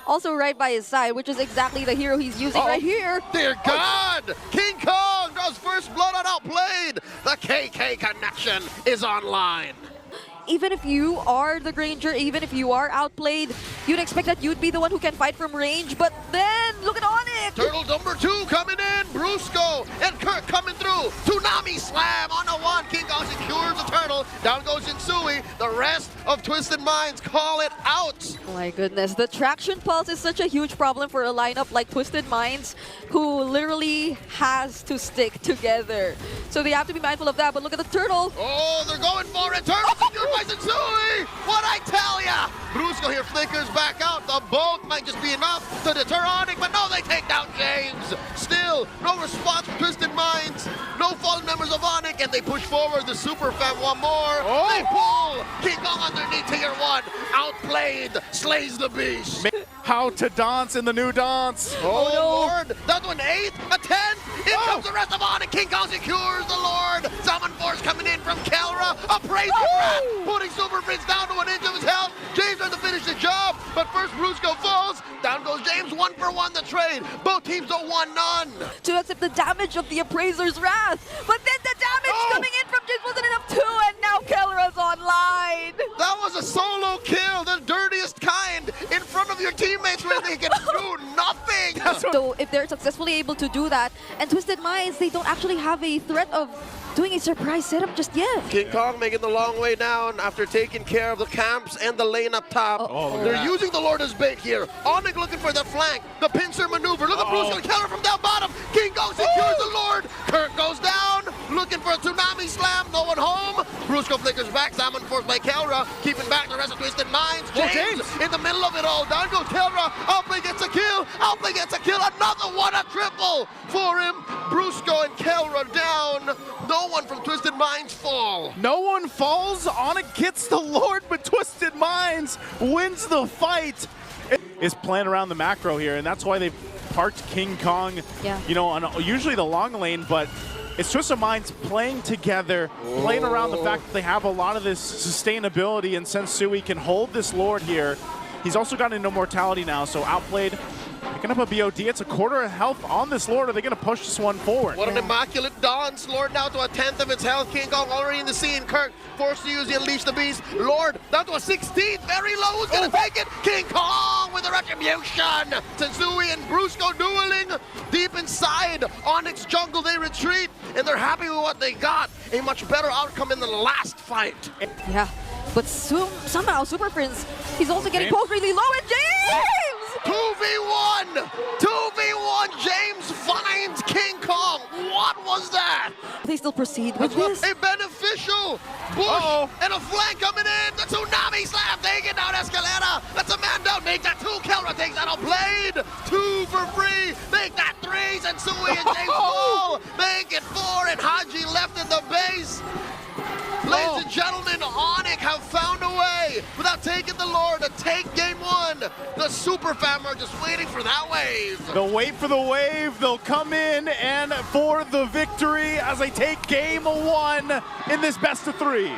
also right by his side, which is exactly the hero he's using right here. Dear God! King Kong draws first blood on Outplayed. The KK connection is online. Even if you are the Granger, even if you are outplayed, you'd expect that you'd be the one who can fight from range, but then look at ONIC! Turtle number 2 coming in, Brusco and Kirk coming through. Tsunami slam on the one. King Kong secures the turtle. Down goes Insui. The rest of Twisted Minds call it out. My goodness, the traction pulse is such a huge problem for a lineup like Twisted Minds, who literally has to stick together. So they have to be mindful of that, but look at the turtle. Oh, they're going for it. Turtle secured by Insui. What I tell ya? Brusco here flickers back out. The boat might just be enough to deter ONIC, but no, they take down James. Still, no response from Twisted Minds. No fallen members of ONIC, and they push forward. The Super Fam one more. Oh. They pull. King Kong underneath tier 1. Outplayed. Slays the beast. How to dance in the new dance. Oh, no. Lord. That one 8, a 10. In comes the rest of ONIC. King Kong secures the Lord. Summon Force coming in from Kelra. A praise rat. Putting Super Prince down to an inch of his health. James trying to finish the job, but first Brusco falls. Down goes James, 1 for 1 the trade. Both teams don't want none. To accept the damage of the Appraiser's Wrath. But then the damage coming in from James wasn't enough too, and now Kelra's online. That was a solo kill, the dirtiest kind, in front of your teammates where they can do nothing. So if they're successfully able to do that, and Twisted Minds, they don't actually have a threat of doing a surprise setup just yet. King Kong making the long way down after taking care of the camps and the lane up top. They're using the Lord as bait here. ONIC looking for the flank, the pincer maneuver. Look at Brusco and Keller from down bottom. King Kong secures the Lord. Kirk goes down, looking for a tsunami slam. No one home. Brusco flickers back. Salmon forced by Kelra, keeping back the rest of Twisted Minds. James in the middle of it all. Down goes Kelra. Outplay gets a kill. Outplay gets a kill. Another one, a triple for him. Brusco and Kelra down. No one from Twisted Minds fall. No one falls. ONIC gets the Lord, but Twisted Minds wins the fight. Is playing around the macro here, and that's why they've parked King Kong, you know, on usually the long lane, but it's Twisted Minds playing together, playing around the fact that they have a lot of this sustainability, and Sensui can hold this Lord here. He's also got an immortality now, so outplayed. Picking up a BOD, it's a quarter of health on this Lord. Are they going to push this one forward? What an immaculate dance. Lord now to a 10th of its health. King Kong already in the scene. Kirk forced to use the Unleash the Beast. Lord down to a 16th. Very low. Who's going to take it? King Kong with the retribution. Sensui and Brusco dueling deep inside ONIC's jungle. They retreat, and they're happy with what they got. A much better outcome in the last fight. Yeah, but somehow Super Prince, he's also getting poked really low, and James! 2v1! 2v1! James finds King Kong. What was that? They still proceed with this. A beneficial bush and a flank coming in. The tsunami slam taking down Escalera. That's a man down. Make that 2. Kelra takes that on Blade. 2 for free. Make that 3. Sensui and James fall. Make it 4, and Haji left in the base. Ladies and gentlemen, ONIC have found a way, without taking the Lord, to take game 1. The Super Fam are just waiting for that wave. They'll wait for the wave. They'll come in and for the victory as they take game 1 in this best of 3.